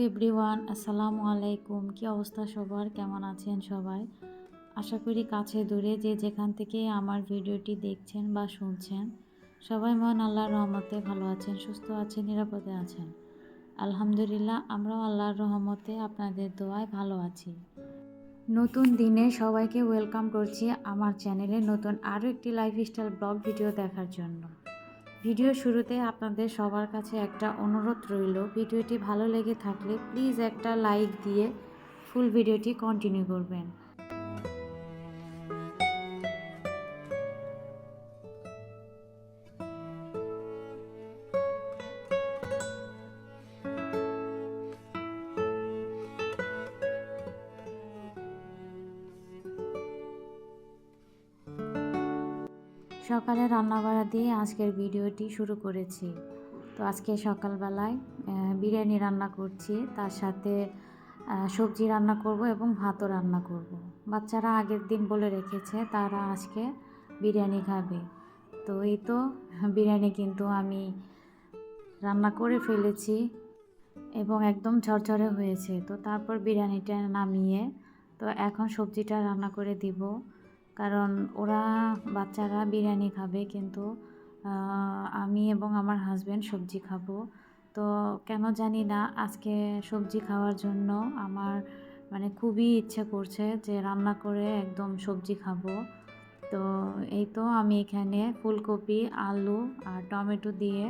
Everyone, আসসালামু আলাইকুম। কি অবস্থা সবার? কেমন আছেন সবাই? আশা করি কাছে দূরে যে যেখান থেকে আমার ভিডিওটি দেখছেন বা শুনছেন সবাই মহান আল্লাহর রহমতে ভালো আছেন, সুস্থ আছেন, নিরাপদে আছেন। আলহামদুলিল্লাহ, আমরাও আল্লাহর রহমতে আপনাদের দোয়ায় ভালো আছি। নতুন দিনে সবাইকে ওয়েলকাম করছি আমার চ্যানেলে নতুন আরও একটি লাইফস্টাইল ব্লগ ভিডিও দেখার জন্য। ভিডিও শুরুতে আপনাদের সবার কাছে একটা অনুরোধ রইল, ভিডিওটি ভালো লেগে থাকলে প্লিজ একটা লাইক দিয়ে ফুল ভিডিওটি কন্টিনিউ করবেন। সকালে রান্নাবাড়া দিয়ে আজকের ভিডিওটি শুরু করেছি। তো আজকে সকালবেলায় বিরিয়ানি রান্না করছি, তার সাথে সবজি রান্না করব এবং ভাতও রান্না করব। বাচ্চারা আগের দিন বলে রেখেছে তারা আজকে বিরিয়ানি খাবে। তো এই তো বিরিয়ানি কিন্তু আমি রান্না করে ফেলেছি এবং একদম ঝরঝরে হয়েছে। তো তারপর বিরিয়ানিটা নামিয়ে তো এখন সবজিটা রান্না করে দিব, কারণ ওরা বাচ্চারা বিরিয়ানি খাবে কিন্তু আমি এবং আমার হাজব্যান্ড সবজি খাবো। তো কেন জানি না আজকে সবজি খাওয়ার জন্য আমার খুবই ইচ্ছে করছে যে রান্না করে একদম সবজি খাবো। তো এই তো আমি এখানে ফুলকপি, আলু আর টমেটো দিয়ে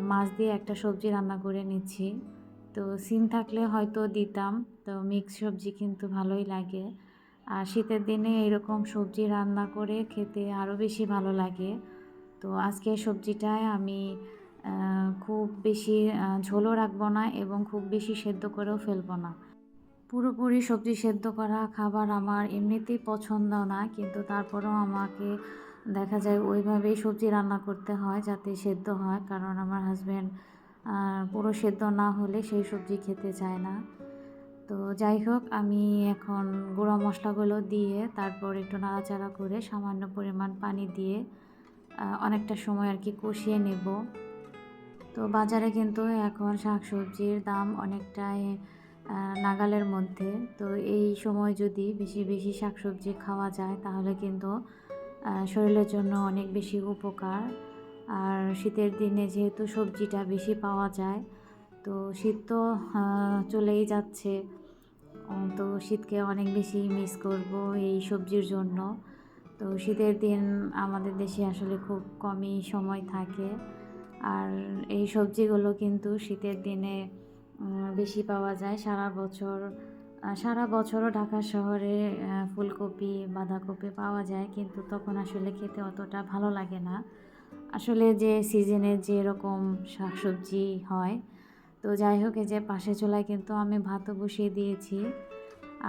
মাছ দিয়ে একটা সবজি রান্না করে নিচ্ছি। তো সিম থাকলে হয়তো দিতাম, তো মিক্স সবজি কিন্তু ভালোই লাগে। আর শীতের দিনে এরকম সবজি রান্না করে খেতে আরও বেশি ভালো লাগে। তো আজকে সবজিটায় আমি খুব বেশি ঝোলও রাখবো না এবং খুব বেশি সেদ্ধ করেও ফেলবো না। পুরোপুরি সবজি সেদ্ধ করা খাবার আমার এমনিতেই পছন্দ না, কিন্তু তারপরেও আমাকে দেখা যায় ওইভাবেই সবজি রান্না করতে হয় যাতে সেদ্ধ হয়, কারণ আমার হাজব্যান্ড পুরো সেদ্ধ না হলে সেই সবজি খেতে চায় না। তো যাই হোক, আমি এখন গুঁড়া মশলাগুলো দিয়ে তারপর একটু নাড়াচাড়া করে সামান্য পরিমাণ পানি দিয়ে অনেকটা সময় কষিয়ে নেব। তো বাজারে কিন্তু এখন শাকসবজির দাম অনেকটাই নাগালের মধ্যে। তো এই সময় যদি বেশি বেশি শাকসবজি খাওয়া যায় তাহলে কিন্তু শরীরের জন্য অনেক বেশি উপকার। আর শীতের দিনে যেহেতু সবজিটা বেশি পাওয়া যায়, তো শীত তো চলেই যাচ্ছে। তো শীতকে অনেক বেশি মিস করব এই সবজির জন্য। তো শীতের দিন আমাদের দেশে আসলে খুব কমই সময় থাকে, আর এই সবজিগুলো কিন্তু শীতের দিনে বেশি পাওয়া যায় সারা বছরও ঢাকা শহরে ফুলকপি, বাঁধাকপি পাওয়া যায়, কিন্তু তখন আসলে খেতে অতটা ভালো লাগে না। আসলে যে সিজনে যেরকম শাকসবজি হয়। তো যাই হোক, এই যে পাশে চুলায় কিন্তু আমি ভাতও বসিয়ে দিয়েছি,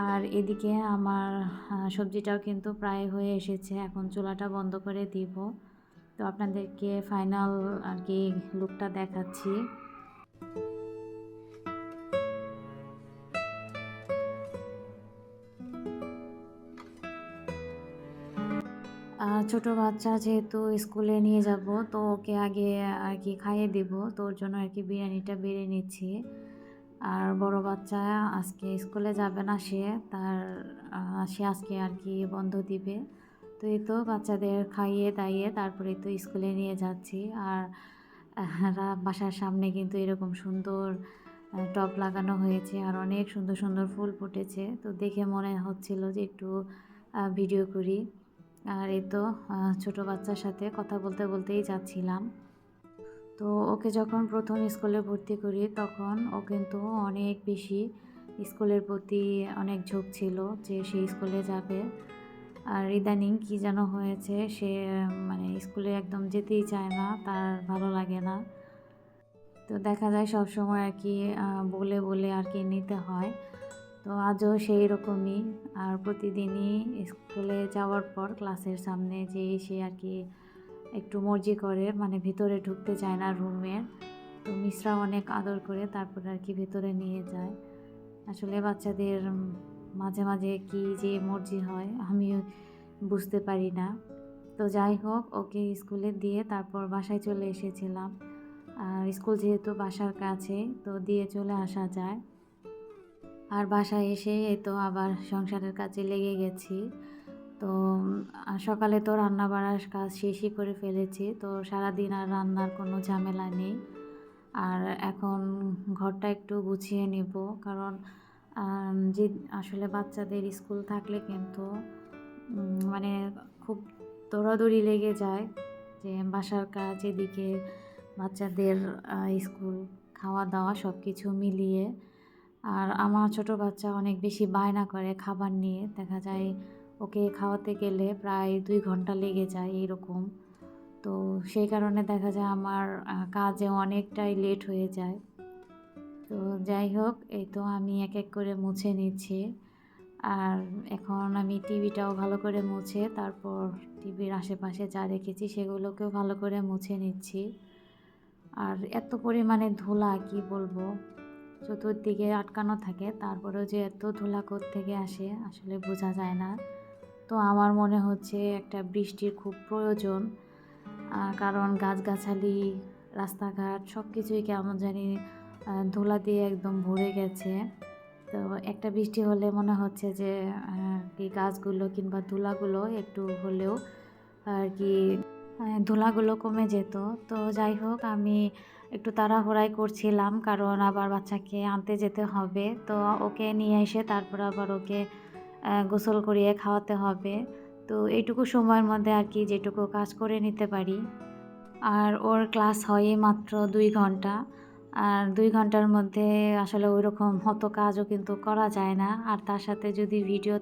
আর এদিকে আমার সবজিটাও কিন্তু প্রায় হয়ে এসেছে। এখন চুলাটা বন্ধ করে দিব। তো আপনাদেরকে ফাইনাল লুকটা দেখাচ্ছি। ছোট বাচ্চা যেহেতু স্কুলে নিয়ে যাব, তো ওকে আগে খাইয়ে দেব, তো ওর জন্য বিরিয়ানিটা বেড়ে নিচ্ছি। আর বড় বাচ্চা আজকে স্কুলে যাবে না, সে আজকে বন্ধ দিবে। তো এই তো বাচ্চাদের খাইয়ে দাইয়ে তারপরে তো স্কুলে নিয়ে যাচ্ছি। আর বাসার সামনে কিন্তু এরকম সুন্দর টব লাগানো হয়েছে আর অনেক সুন্দর সুন্দর ফুল ফুটেছে। তো দেখে মনে হচ্ছিল যে একটু ভিডিও করি। আর এই তো ছোটো বাচ্চার সাথে কথা বলতে বলতেই যাচ্ছিলাম। তো ওকে যখন প্রথম স্কুলে ভর্তি করি তখন ও কিন্তু অনেক বেশি স্কুলের প্রতি অনেক ঝোঁক ছিল যে সে স্কুলে যাবে। আর ইদানিং কী যেন হয়েছে, সে স্কুলে একদম যেতেই চায় না, তার ভালো লাগে না। তো দেখা যায় সবসময় বলে বলে নিতে হয়। তো আজও সেই রকমই। আর প্রতিদিনই স্কুলে যাওয়ার পর ক্লাসের সামনে যেয়ে সে একটু মর্জি করে, ভিতরে ঢুকতে চায় না রুমের। তো মিসরা অনেক আদর করে তারপর ভেতরে নিয়ে যায়। আসলে বাচ্চাদের মাঝে মাঝে কি যে মর্জি হয় আমি বুঝতে পারি না। তো যাই হোক, ওকে স্কুলে দিয়ে তারপর বাসায় চলে এসেছিলাম। আর স্কুল যেহেতু বাসার কাছে, তো দিয়ে চলে আসা যায়। আর বাসায় এসে এই তো আবার সংসারের কাজে লেগে গেছি। তো সকালে তো রান্না বাড়ার কাজ শেষই করে ফেলেছি, তো সারাদিন আর রান্নার কোনো ঝামেলা নেই। আর এখন ঘরটা একটু গুছিয়ে নেব, কারণ যে আসলে বাচ্চাদের স্কুল থাকলে কিন্তু মানে খুব দৌড়াদৌড়ি লেগে যায়, যে বাসার কাজ এদিকে বাচ্চাদের স্কুল, খাওয়া দাওয়া সব কিছু মিলিয়ে। আর আমার ছোট বাচ্চা অনেক বেশি বায়না করে খাবার নিয়ে, দেখা যায় ওকে খাওয়াতে গেলে প্রায় 2 ঘন্টা লেগে যায় এরকম। তো সেই কারণে দেখা যায় আমার কাজে অনেকটাই লেট হয়ে যায়। তো যাই হোক, এই তো আমি এক এক করে মুছে নিচ্ছি। আর এখন আমি টিভিটাও ভালো করে মুছে, তারপর টিভির আশেপাশে যা রেখেছি সেগুলোকেও ভালো করে মুছে নিচ্ছি। আর এত পরিমাণে ধুলা কি বলবো, চতুর্দিকে আটকানো থাকে, তারপরেও যে এত ধুলা কোত্থেকে আসে আসলে বোঝা যায় না। তো আমার মনে হচ্ছে একটা বৃষ্টির খুব প্রয়োজন, কারণ গাছগাছালি, রাস্তাঘাট সব কিছুই কেমন জানি ধুলা দিয়ে একদম ভরে গেছে। তো একটা বৃষ্টি হলে মনে হচ্ছে যে কি গাছগুলো কিংবা ধুলাগুলো একটু হলেও আর কি ধুলাগুলো কমে যেত। তো যাই হোক, আমি একটু তাড়াহুড়াই করছিলাম, কারণ আবার বাচ্চাকে আনতে যেতে হবে। তো ওকে নিয়ে এসে তারপর আবার ওকে গোসল করিয়ে খাওয়াতে হবে। তো এইটুকু সময়ের মধ্যে আর কি যেটুকু কাজ করে নিতে পারি। আর ওর ক্লাস হয় মাত্র 2 ঘন্টা। আর 2 ঘন্টার মধ্যে আসলে ওইরকম অত কাজও কিন্তু করা যায় না। আর তার সাথে যদি ভিডিও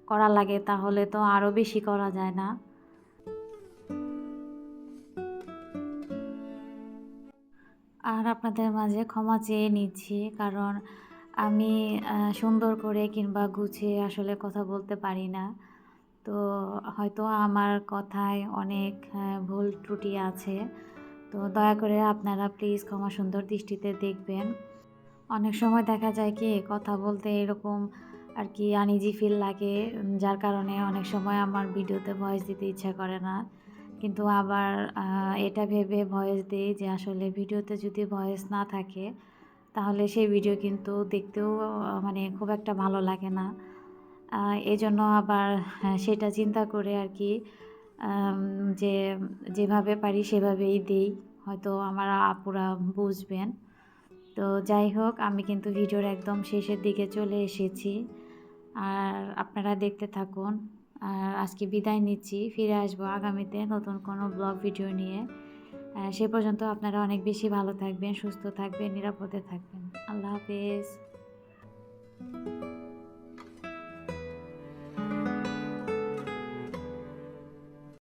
করা লাগে তাহলে তো আরও বেশি করা যায় না। আর আপনাদের মাঝে ক্ষমা চেয়ে নিচ্ছি, কারণ আমি সুন্দর করে কিংবা গুছিয়ে আসলে কথা বলতে পারি না। তো হয়তো আমার কথায় অনেক ভুল ত্রুটি আছে। তো দয়া করে আপনারা প্লিজ ক্ষমা সুন্দর দৃষ্টিতে দেখবেন। অনেক সময় দেখা যায় কি কথা বলতে এরকম আর কি আনইজি ফিল লাগে, যার কারণে অনেক সময় আমার ভিডিওতে ভয়েস দিতে ইচ্ছা করে না। কিন্তু আবার এটা ভেবে ভয়েস দিই যে আসলে ভিডিওতে যদি ভয়েস না থাকে তাহলে সেই ভিডিও কিন্তু দেখতেও মানে খুব একটা ভালো লাগে না। এজন্য আবার সেটা চিন্তা করে আর কি আম যে যেভাবে পারি সেভাবেই দেই। হয়তো আমার আপুরা বুঝবেন। তো যাই হোক, আমি কিন্তু ভিডিওর একদম শেষের দিকে চলে এসেছি। আর আপনারা দেখতে থাকুন। আর আজকে বিদায় নিচ্ছি। ফিরে আসবো আগামীতে নতুন কোনো ব্লগ ভিডিও নিয়ে। সে পর্যন্ত আপনারা অনেক বেশি ভালো থাকবেন, সুস্থ থাকবেন, নিরাপদে থাকবেন। আল্লাহ হাফেজ।